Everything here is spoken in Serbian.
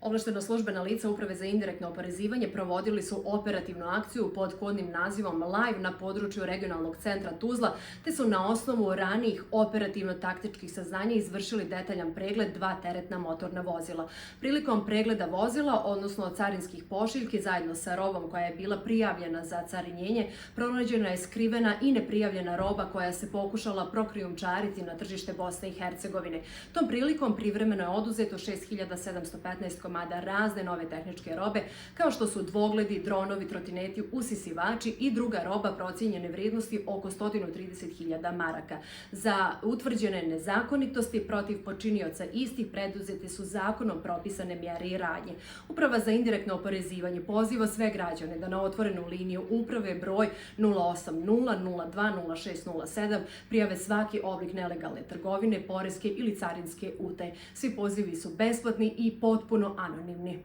Ovlaštena službena lica Uprave za indirektno oporezivanje provodili su operativnu akciju pod kodnim nazivom Live na području regionalnog centra Tuzla, te su na osnovu ranijih operativno-taktičkih saznanja izvršili detaljan pregled 2 teretna motorna vozila. Prilikom pregleda vozila, odnosno carinskih pošiljki, zajedno sa robom koja je bila prijavljena za carinjenje, pronađena je skrivena i neprijavljena roba koja se pokušala prokrijumčariti na tržište Bosne i Hercegovine. Tom prilikom privremeno je oduzeto 6715 komada razne nove tehničke robe, kao što su dvogledi, dronovi, trotineti, usisivači i druga roba procijenjene vrijednosti oko 130.000 maraka. Za utvrđene nezakonitosti protiv počinioca istih preduzete su zakonom propisane mjere i radnje. Uprava za indirektno oporezivanje poziva sve građane da na otvorenu liniju uprave broj 080020607 prijave svaki oblik nelegalne trgovine, poreske ili carinske utaje. Svi pozivi su besplatni i potpuno anonimni.